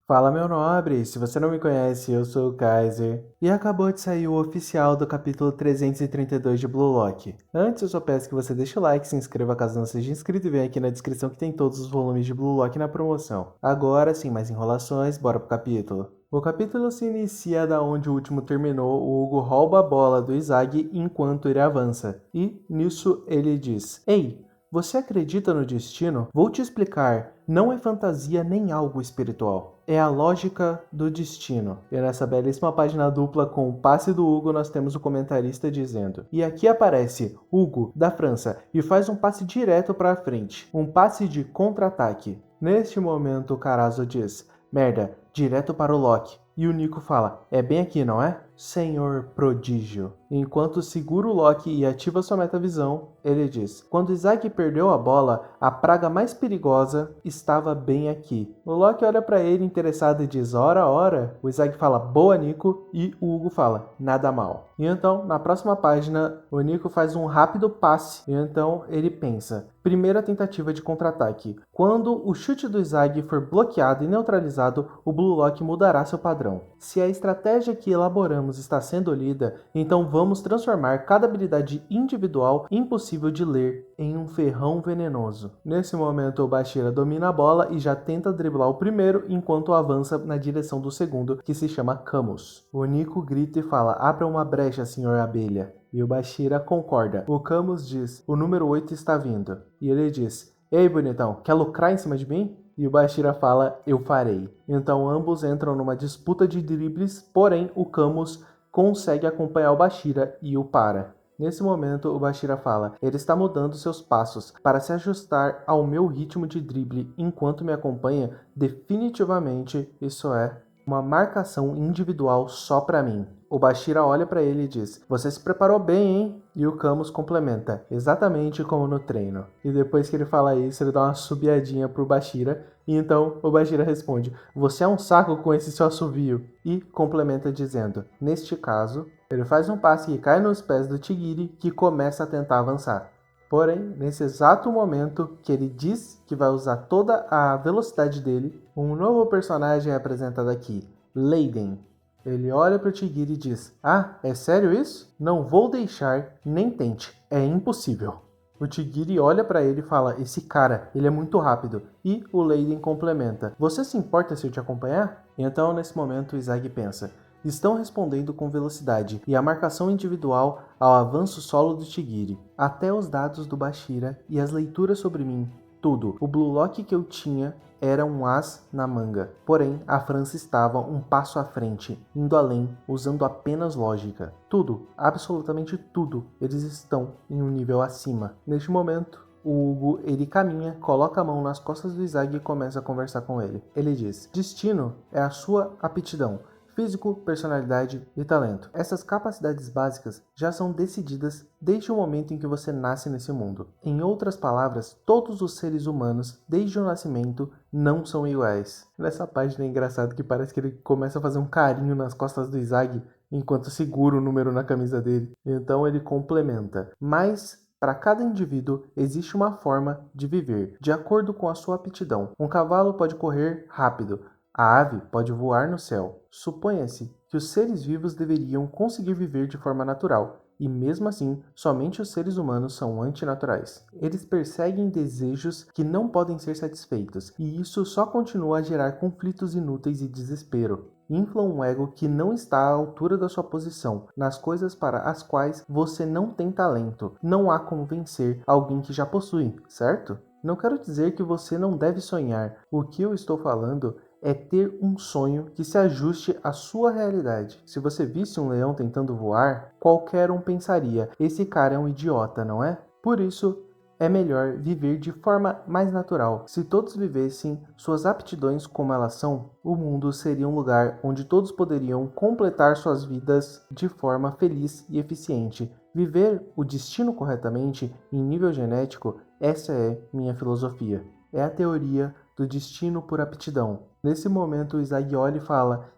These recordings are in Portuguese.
Fala, meu nobre, se você não me conhece, eu sou o Kaiser. E acabou de sair o oficial do capítulo 332 de Blue Lock. Antes eu só peço que você deixe o like, se inscreva caso não seja inscrito e venha aqui na descrição que tem todos os volumes de Blue Lock na promoção. Agora, sem mais enrolações, bora pro capítulo. O capítulo se inicia da onde o último terminou, o Hugo rouba a bola do Izag enquanto ele avança. E, nisso, ele diz: Ei, você acredita no destino? Vou te explicar. Não é fantasia nem algo espiritual. É a lógica do destino. E nessa belíssima página dupla com o passe do Hugo, nós temos o comentarista dizendo: E aqui aparece Hugo, da França, e faz um passe direto para frente. Um passe de contra-ataque. Neste momento, o Carazo diz: Merda, direto para o Loki. E o Nico fala: É bem aqui, não é? Senhor Prodígio. Enquanto segura o Loki e ativa sua metavisão, ele diz: Quando Isaac perdeu a bola, a praga mais perigosa estava bem aqui. O Loki olha para ele interessado e diz: Ora, ora. O Isaac fala: Boa, Nico. E o Hugo fala: Nada mal. E então, na próxima página, o Nico faz um rápido passe. E então ele pensa: Primeira tentativa de contra-ataque. Quando o chute do Isaac for bloqueado e neutralizado, o Blue Lock mudará seu padrão. Se a estratégia que elaboramos está sendo lida, então vamos transformar cada habilidade individual impossível de ler em um ferrão venenoso. Nesse momento, o Bashira domina a bola e já tenta driblar o primeiro enquanto avança na direção do segundo, que se chama Camus. O Nico grita e fala: Abra uma brecha, senhor abelha. E o Bashira concorda. O Camus diz: O número 8 está vindo. E ele diz: Ei, bonitão, quer lucrar em cima de mim? E o Bashira fala: Eu farei. Então ambos entram numa disputa de dribles, porém o Camus consegue acompanhar o Bashira e o para. Nesse momento, o Bashira fala: Ele está mudando seus passos para se ajustar ao meu ritmo de drible enquanto me acompanha. Definitivamente, isso é uma marcação individual só para mim. O Bashira olha para ele e diz: Você se preparou bem, hein? E o Camus complementa: Exatamente como no treino. E depois que ele fala isso, ele dá uma subiadinha pro Bashira. E então o Bashira responde: Você é um saco com esse seu assovio. E complementa dizendo: Neste caso, ele faz um passe que cai nos pés do Tigiri, que começa a tentar avançar. Porém, nesse exato momento que ele diz que vai usar toda a velocidade dele, um novo personagem é apresentado aqui, Leiden. Ele olha para o Tigiri e diz: Ah, é sério isso? Não vou deixar, nem tente, é impossível. O Tigiri olha para ele e fala: Esse cara, ele é muito rápido. E o Leiden complementa: Você se importa se eu te acompanhar? Então, nesse momento, o Izag pensa: Estão respondendo com velocidade e a marcação individual ao avanço solo do Tigiri, até os dados do Bashira e as leituras sobre mim. Tudo. O Blue Lock que eu tinha era um as na manga. Porém, a França estava um passo à frente, indo além, usando apenas lógica. Tudo, absolutamente tudo, eles estão em um nível acima. Neste momento, o Hugo, ele caminha, coloca a mão nas costas do Izag e começa a conversar com ele. Ele diz: Destino é a sua aptidão. Físico, personalidade e talento. Essas capacidades básicas já são decididas desde o momento em que você nasce nesse mundo. Em outras palavras, todos os seres humanos, desde o nascimento, não são iguais. Nessa página é engraçado que parece que ele começa a fazer um carinho nas costas do Izag enquanto segura o número na camisa dele. Então ele complementa: Mas para cada indivíduo existe uma forma de viver, de acordo com a sua aptidão. Um cavalo pode correr rápido. A ave pode voar no céu. Suponha-se que os seres vivos deveriam conseguir viver de forma natural, e mesmo assim, somente os seres humanos são antinaturais. Eles perseguem desejos que não podem ser satisfeitos, e isso só continua a gerar conflitos inúteis e desespero. Inflam um ego que não está à altura da sua posição, nas coisas para as quais você não tem talento. Não há como vencer alguém que já possui, certo? Não quero dizer que você não deve sonhar. O que eu estou falando é ter um sonho que se ajuste à sua realidade. Se você visse um leão tentando voar, qualquer um pensaria: esse cara é um idiota, não é? Por isso, é melhor viver de forma mais natural. Se todos vivessem suas aptidões como elas são, o mundo seria um lugar onde todos poderiam completar suas vidas de forma feliz e eficiente. Viver o destino corretamente em nível genético, essa é minha filosofia. É a teoria do destino por aptidão. Nesse momento, o Izag olha e fala: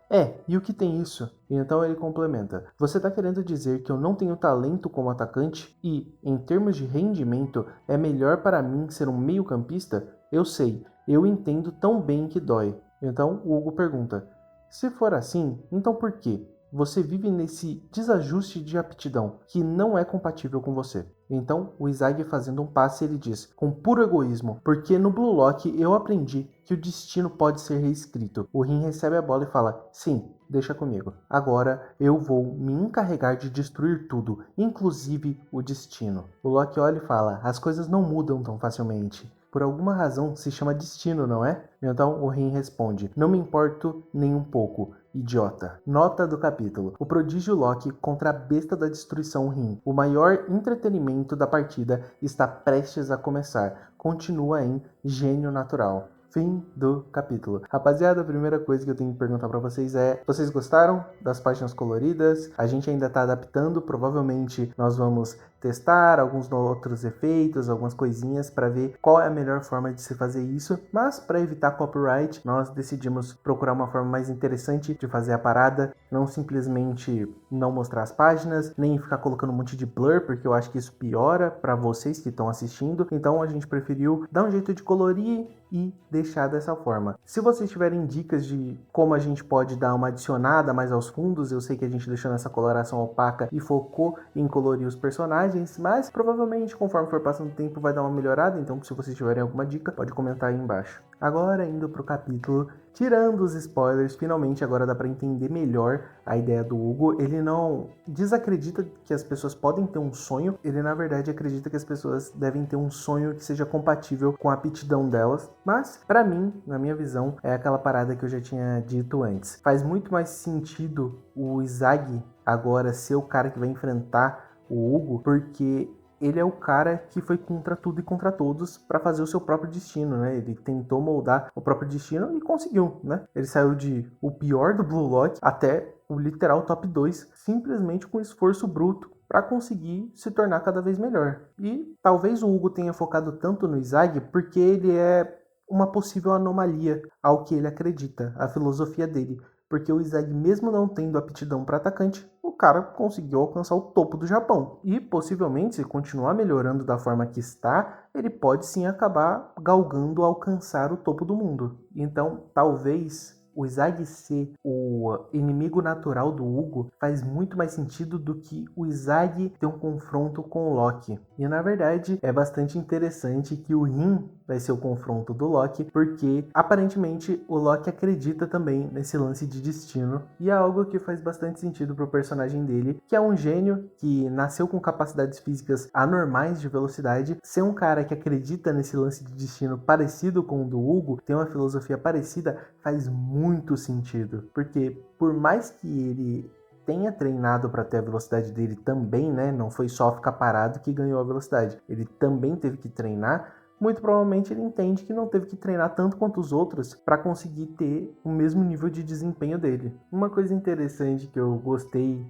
e o que tem isso? E então ele complementa: Você está querendo dizer que eu não tenho talento como atacante? E, em termos de rendimento, é melhor para mim ser um meio-campista? Eu sei, eu entendo tão bem que dói. Então o Hugo pergunta: se for assim, então por quê? Você vive nesse desajuste de aptidão que não é compatível com você. Então o Izag, fazendo um passe, ele diz, com puro egoísmo, porque no Blue Lock eu aprendi que o destino pode ser reescrito. O Rin recebe a bola e fala: sim, deixa comigo. Agora eu vou me encarregar de destruir tudo, inclusive o destino. O Loki olha e fala: as coisas não mudam tão facilmente. Por alguma razão se chama destino, não é? Então o Rin responde: não me importo nem um pouco, idiota. Nota do capítulo: o prodígio Loki contra a besta da destruição Rin. O maior entretenimento da partida está prestes a começar. Continua em gênio natural. Fim do capítulo. Rapaziada, a primeira coisa que eu tenho que perguntar pra vocês é: vocês gostaram das páginas coloridas? A gente ainda tá adaptando, provavelmente nós vamos testar alguns outros efeitos, algumas coisinhas para ver qual é a melhor forma de se fazer isso, mas para evitar copyright, nós decidimos procurar uma forma mais interessante de fazer a parada, não simplesmente não mostrar as páginas, nem ficar colocando um monte de blur, porque eu acho que isso piora para vocês que estão assistindo. Então a gente preferiu dar um jeito de colorir e deixar dessa forma. Se vocês tiverem dicas de como a gente pode dar uma adicionada mais aos fundos, eu sei que a gente deixou nessa coloração opaca e focou em colorir os personagens, mas provavelmente conforme for passando o tempo vai dar uma melhorada, então se vocês tiverem alguma dica, pode comentar aí embaixo. Agora indo pro capítulo, tirando os spoilers, finalmente agora dá para entender melhor a ideia do Hugo. Ele não desacredita que as pessoas podem ter um sonho, ele na verdade acredita que as pessoas devem ter um sonho que seja compatível com a aptidão delas. Mas, pra mim, na minha visão, é aquela parada que eu já tinha dito antes. Faz muito mais sentido o Izag agora ser o cara que vai enfrentar o Hugo, porque ele é o cara que foi contra tudo e contra todos para fazer o seu próprio destino, né? Ele tentou moldar o próprio destino e conseguiu, né? Ele saiu de o pior do Blue Lock até o literal top 2, simplesmente com esforço bruto para conseguir se tornar cada vez melhor. E talvez o Hugo tenha focado tanto no Izag porque ele é uma possível anomalia ao que ele acredita, a filosofia dele. Porque o Izag, mesmo não tendo aptidão para atacante, o cara conseguiu alcançar o topo do Japão. E possivelmente, se continuar melhorando da forma que está, ele pode sim acabar galgando alcançar o topo do mundo. Então, talvez o Izag ser o inimigo natural do Hugo faz muito mais sentido do que o Izag ter um confronto com o Loki. E na verdade é bastante interessante que o Rin vai ser o confronto do Loki, porque aparentemente o Loki acredita também nesse lance de destino, e é algo que faz bastante sentido pro personagem dele, que é um gênio que nasceu com capacidades físicas anormais de velocidade, ser um cara que acredita nesse lance de destino parecido com o do Hugo, tem uma filosofia parecida, faz muito sentido, porque por mais que ele tenha treinado para ter a velocidade dele também, né? Não foi só ficar parado que ganhou a velocidade. Ele também teve que treinar. Muito provavelmente ele entende que não teve que treinar tanto quanto os outros para conseguir ter o mesmo nível de desempenho dele. Uma coisa interessante que eu gostei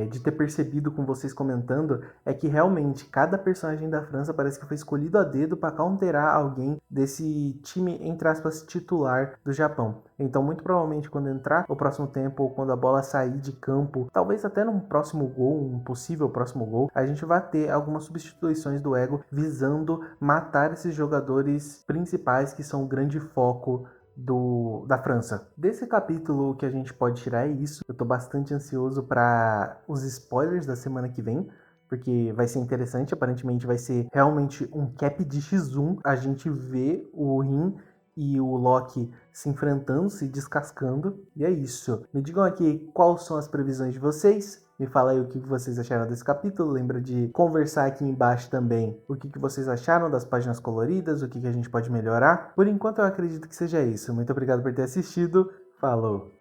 de ter percebido com vocês comentando é que realmente cada personagem da França parece que foi escolhido a dedo para counterar alguém desse time, entre aspas, titular do Japão. Então, muito provavelmente, quando entrar o próximo tempo ou quando a bola sair de campo, talvez até num próximo gol, um possível próximo gol, a gente vai ter algumas substituições do Ego visando matar esses jogadores principais que são o grande foco da França. Desse capítulo, o que a gente pode tirar é isso. Eu tô bastante ansioso para os spoilers da semana que vem, porque vai ser interessante. Aparentemente vai ser realmente um cap de X1. A gente vê o Rin e o Loki se enfrentando, se descascando. E é isso. Me digam aqui quais são as previsões de vocês. Me fala aí o que vocês acharam desse capítulo. Lembra de conversar aqui embaixo também o que vocês acharam das páginas coloridas, o que a gente pode melhorar. Por enquanto eu acredito que seja isso. Muito obrigado por ter assistido. Falou!